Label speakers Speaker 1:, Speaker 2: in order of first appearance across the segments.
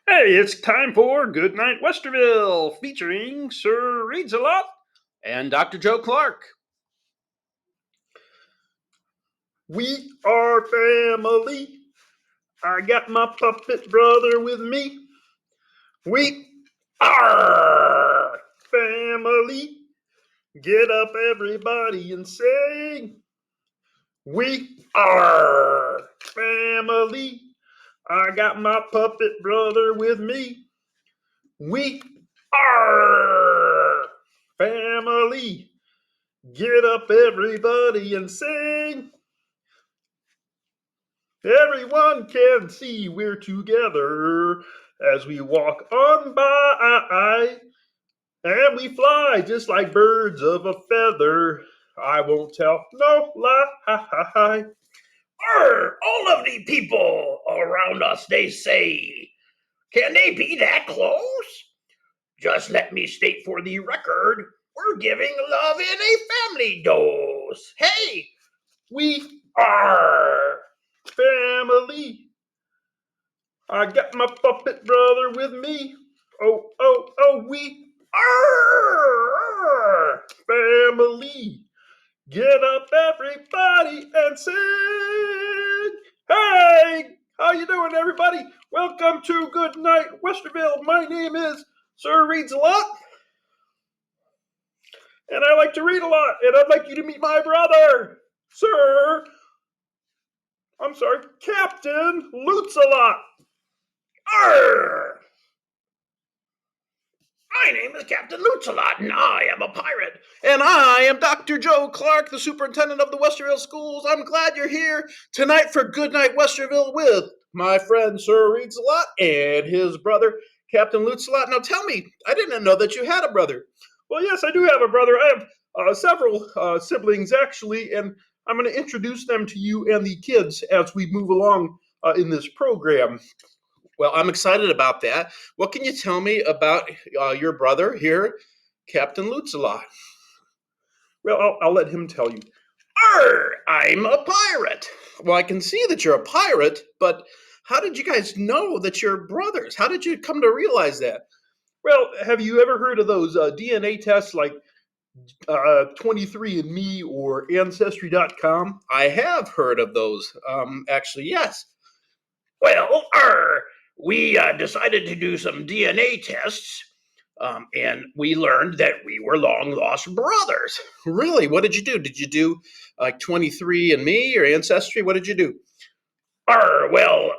Speaker 1: Hey, it's time for Goodnight Westerville, featuring Sir Reads-A-Lot and Dr. Joe Clark. We are family. I got my puppet brother with me. We are family. Get up, everybody, and sing. We are family. I got my puppet brother with me. We are family. Get up, everybody, and sing. Everyone can see we're together as we walk on by. And we fly just like birds of a feather. I won't tell no lie.
Speaker 2: All of the people around us, they say, can they be that close? Just let me state for the record, we're giving love in a family dose. Hey,
Speaker 1: We are family. I got my puppet brother with me. Oh, we are family. Get up, everybody, and sing. Hey, how you doing, everybody? Welcome to Good Night Westerville. My name is Sir Reads a Lot, and I like to read a lot, and I'd like you to meet my brother, Captain Loots a Lot.
Speaker 2: arr! My name is Captain Lutzalot, and I am a pirate.
Speaker 1: And I am Dr. Joe Clark, the superintendent of the Westerville schools. I'm glad you're here tonight for Goodnight Westerville with my friend Sir Reads a Lot and his brother Captain Lutz a Lot. Now tell me, I didn't know that you had a brother. Well, yes, I do have a brother. I have several siblings actually, and I'm going to introduce them to you and the kids as we move along in this program. Well, I'm excited about that. What can you tell me about your brother here, Captain Lutzala? Well, I'll let him tell you.
Speaker 2: I'm a pirate.
Speaker 1: Well, I can see that you're a pirate, but how did you guys know that you're brothers? How did you come to realize that? Well, have you ever heard of those DNA tests like 23andMe or Ancestry.com? I have heard of those. Actually, yes.
Speaker 2: Well, we decided to do some DNA tests, and we learned that we were long lost brothers.
Speaker 1: Really? What did you do? Did you do like 23andMe or Ancestry? What did you do?
Speaker 2: Well,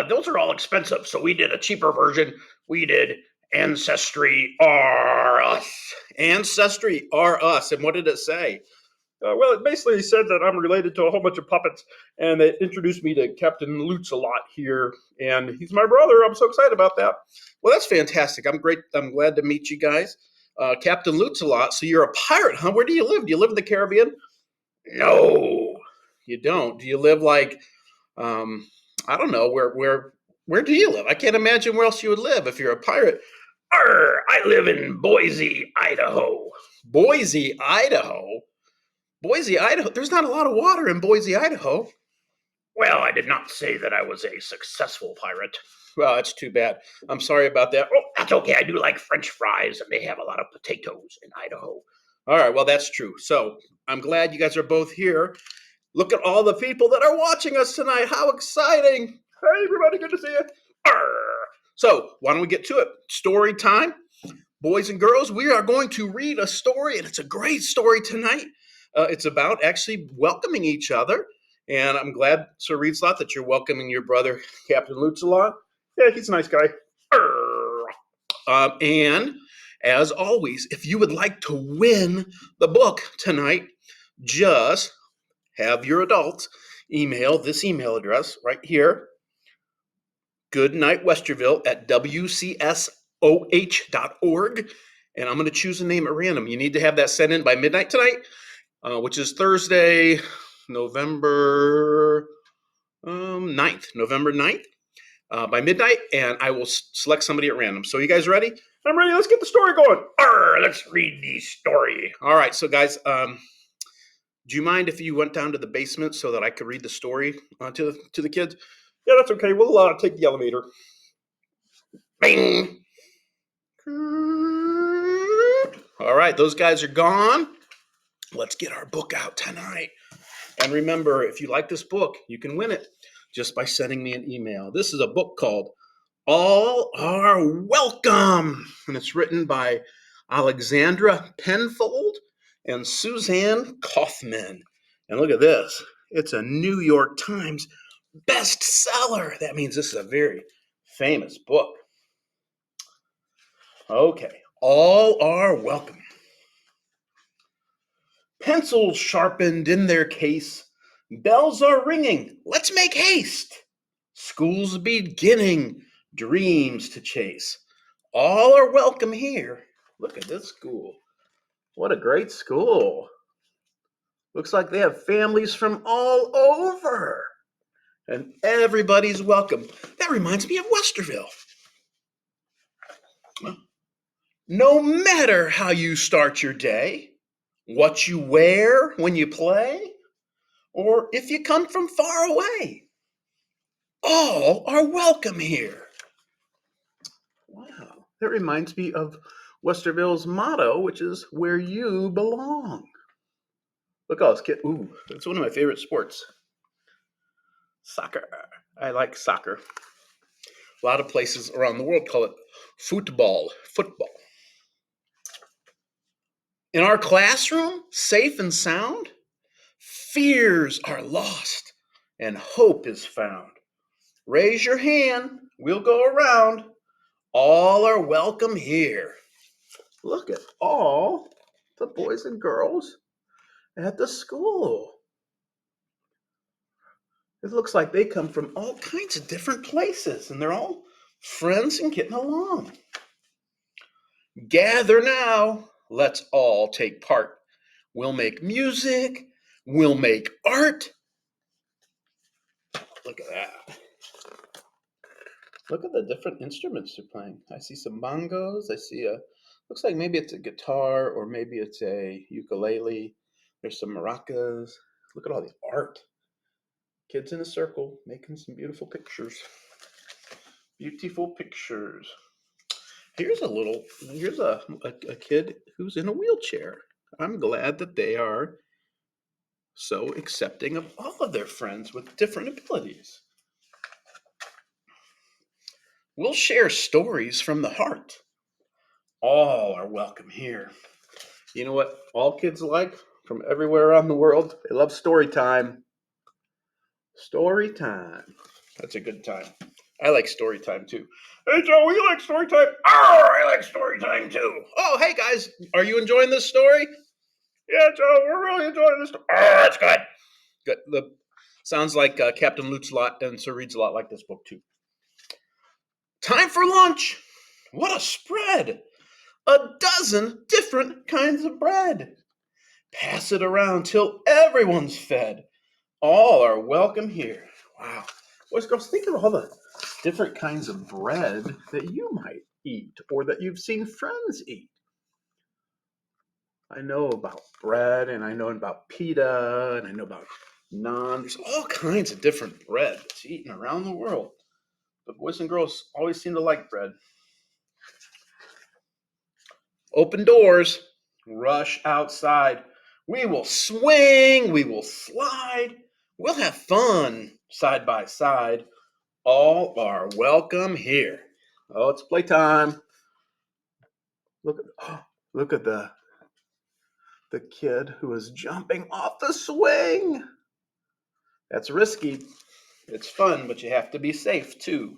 Speaker 2: those are all expensive, so we did a cheaper version. We did Ancestry R Us.
Speaker 1: Ancestry R Us. And what did it say? Well, it basically said that I'm related to a whole bunch of puppets, and it introduced me to Captain Lutz a lot here, and he's my brother. I'm so excited about that. Well, that's fantastic. I'm great. I'm glad to meet you guys. Captain Lutz a lot. So you're a pirate, huh? Where do you live? Do you live in the Caribbean?
Speaker 2: No,
Speaker 1: you don't. Do you live like, I don't know, where do you live? I can't imagine where else you would live if you're a pirate.
Speaker 2: I live in Boise, Idaho.
Speaker 1: Boise, Idaho. Boise, Idaho. There's not a lot of water in Boise, Idaho.
Speaker 2: Well, I did not say that I was a successful pirate.
Speaker 1: Well, that's too bad. I'm sorry about that.
Speaker 2: Oh, that's okay. I do like French fries, and they have a lot of potatoes in Idaho.
Speaker 1: All right, well, that's true. So I'm glad you guys are both here. Look at all the people that are watching us tonight. How exciting! Hey, everybody, good to see you. Arr. So why don't we get to it? Story time. Boys and girls, we are going to read a story, and it's a great story tonight. It's about actually welcoming each other. And I'm glad, Sir Reedslot, that you're welcoming your brother, Captain Lutz, a lot. Yeah, he's a nice guy. And as always, if you would like to win the book tonight, just have your adults email this email address right here, goodnightwesterville at wcsoh.org. And I'm going to choose a name at random. You need to have that sent in by midnight tonight, which is Thursday, November 9th. November 9th. By midnight, and I will select somebody at random. So you guys ready? I'm ready. Let's get the story going.
Speaker 2: Let's read the story.
Speaker 1: All right. So guys, do you mind if you went down to the basement so that I could read the story to the kids? Yeah, that's okay. We'll take the elevator.
Speaker 2: Bing.
Speaker 1: All right, those guys are gone. Let's get our book out tonight. And remember, if you like this book, you can win it just by sending me an email. This is a book called All Are Welcome, and it's written by Alexandra Penfold and Suzanne Kaufman. And look at this. It's a New York Times bestseller. That means this is a very famous book. Okay, all are welcome. Pencils sharpened in their case, bells are ringing, let's make haste. School's beginning, dreams to chase. All are welcome here. Look at this school. What a great school. Looks like they have families from all over. And everybody's welcome. That reminds me of Westerville. No matter how you start your day, what you wear when you play, or if you come from far away, all are welcome here. Wow, that reminds me of Westerville's motto, which is where you belong. Look at all this kid. Ooh, it's one of my favorite sports. Soccer. I like soccer. A lot of places around the world call it football. Football. In our classroom, safe and sound, fears are lost and hope is found. Raise your hand. We'll go around. All are welcome here. Look at all the boys and girls at the school. It looks like they come from all kinds of different places and they're all friends and getting along. Gather now, let's all take part. We'll make music, we'll make art. Look at that. Look at the different instruments they're playing. I see some bongos, I see looks like maybe it's a guitar or maybe it's a ukulele. There's some maracas. Look at all the art. Kids in a circle making some beautiful pictures. Beautiful pictures. Here's a kid who's in a wheelchair. I'm glad that they are so accepting of all of their friends with different abilities. We'll share stories from the heart. All are welcome here. You know what all kids like from everywhere around the world? They love story time. Story time. That's a good time. I like story time too. Hey Joe, we like story time.
Speaker 2: Oh, I like story time too.
Speaker 1: Oh, hey guys, are you enjoying this story?
Speaker 2: Yeah, Joe, we're really enjoying this. Oh, that's good.
Speaker 1: Good. Sounds like Captain Luke's lot and Sir reads a lot like this book too. Time for lunch. What a spread! A dozen different kinds of bread. Pass it around till everyone's fed. All are welcome here. Wow. Boys, girls, think of all the different kinds of bread that you might eat or that you've seen friends eat. I know about bread and I know about pita and I know about naan. There's all kinds of different bread that's eaten around the world. But boys and girls always seem to like bread. Open doors, rush outside. We will swing, we will slide. We'll have fun side by side. All are welcome here. Oh, it's playtime. Look at the kid who is jumping off the swing. That's risky. It's fun, but you have to be safe too.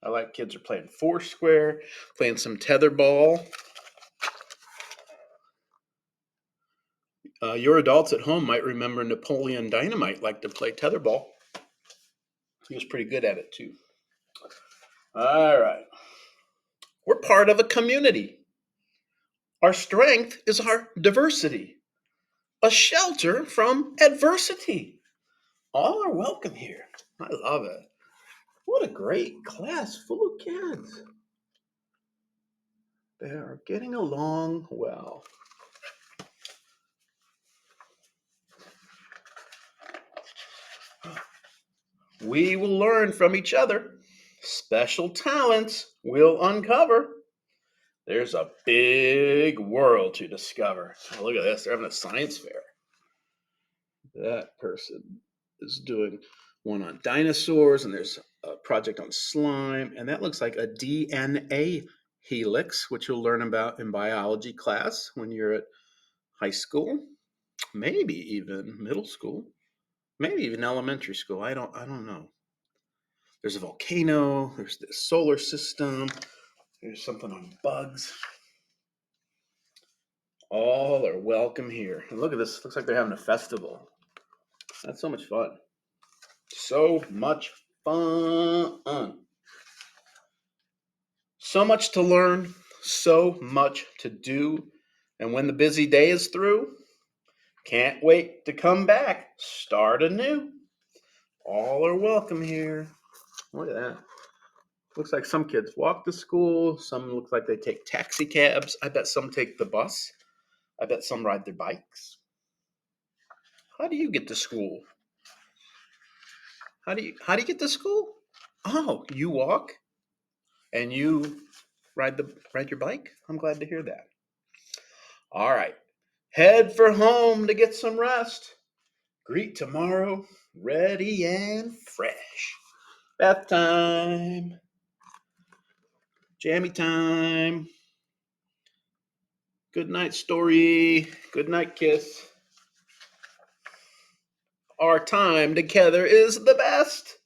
Speaker 1: I like kids are playing foursquare, playing some tetherball. Your adults at home might remember Napoleon Dynamite liked to play tetherball. He was pretty good at it too. All right. We're part of a community. Our strength is our diversity, a shelter from adversity. All are welcome here. I love it. What a great class full of kids. They are getting along well. We will learn from each other. special talents we'll uncover. There's a big world to discover. Oh, look at this. They're having a science fair. That person is doing one on dinosaurs, and there's a project on slime, and that looks like a DNA helix, which you'll learn about in biology class when you're at high school, maybe even middle school, maybe even elementary school. I don't know. There's a volcano, there's the solar system, there's something on bugs. All are welcome here. And look at this. Looks like they're having a festival. That's so much fun. So much fun. So much to learn, so much to do. And when the busy day is through, can't wait to come back, start anew. All are welcome here. Look at that. Looks like some kids walk to school. Some look like they take taxi cabs. I bet some take the bus. I bet some ride their bikes. How do you get to school? How do you get to school? Oh, you walk and you ride your bike? I'm glad to hear that. All right. Head for home to get some rest. Greet tomorrow ready and fresh. Bath time. Jammy time. Good night story. Good night kiss. Our time together is the best.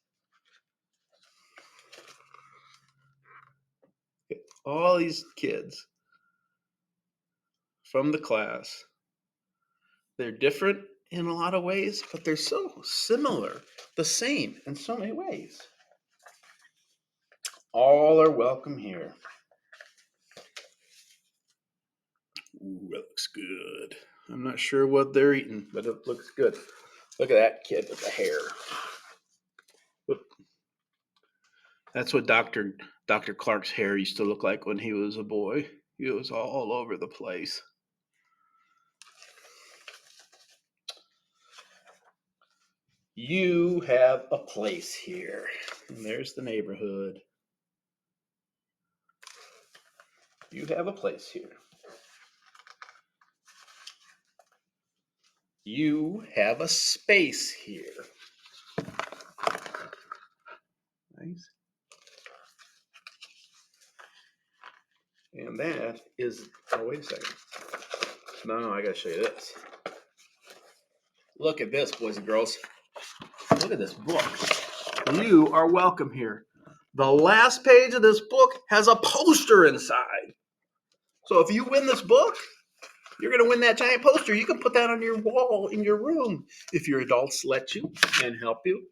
Speaker 1: All these kids from the class, they're different in a lot of ways, but they're so similar, the same in so many ways. All are welcome here. Ooh, that looks good. I'm not sure what they're eating, but it looks good. Look at that kid with the hair. That's what Dr. Clark's hair used to look like when he was a boy. It was all over the place. You have a place here. And there's the neighborhood. You have a place here. You have a space here. Nice. And that is, oh, wait a second. No, I gotta show you this. Look at this, boys and girls. Look at this book. You are welcome here. The last page of this book has a poster inside. So if you win this book, you're going to win that giant poster. You can put that on your wall in your room if your adults let you and help you.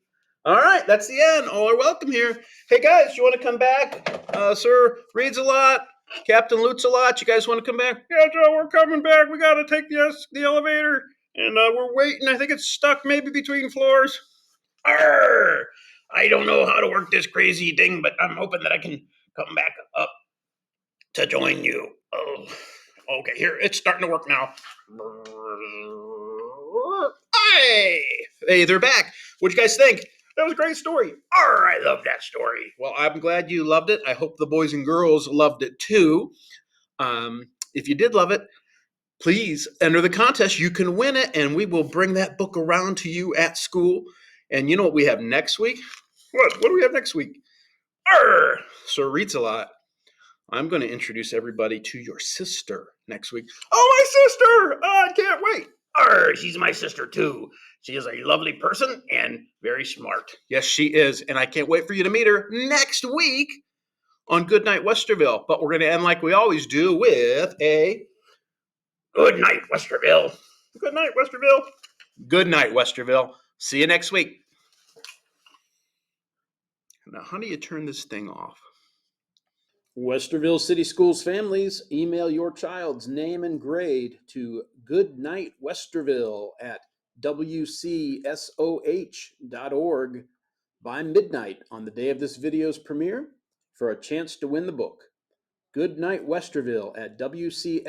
Speaker 1: All right, that's the end. All are welcome here. Hey, guys, you want to come back? Sir reads a lot. Captain Loots a lot. You guys want to come back? Yeah, Joe, we're coming back. We got to take the elevator, and we're waiting. I think it's stuck maybe between floors.
Speaker 2: Arr! I don't know how to work this crazy thing, but I'm hoping that I can come back up to join you. Oh, okay, here, it's starting to work now.
Speaker 1: Hey, they're back. What'd you guys think? That was a great story.
Speaker 2: Arr, I love that story.
Speaker 1: Well, I'm glad you loved it. I hope the boys and girls loved it too. If you did love it, please enter the contest. You can win it, and we will bring that book around to you at school. And you know what we have next week? What do we have next week?
Speaker 2: Arr!
Speaker 1: Sir Reads a Lot. I'm going to introduce everybody to your sister next week. Oh, my sister! I can't wait.
Speaker 2: Arr, she's my sister too. She is a lovely person and very smart.
Speaker 1: Yes, she is. And I can't wait for you to meet her next week on Goodnight Westerville. But we're going to end like we always do with a
Speaker 2: Good night, Westerville.
Speaker 1: good night, Westerville. Good night, Westerville. See you next week. Now, how do you turn this thing off? Westerville City Schools families, email your child's name and grade to goodnightwesterville at wcsoh.org by midnight on the day of this video's premiere for a chance to win the book. Goodnight Westerville at wcsoh.org.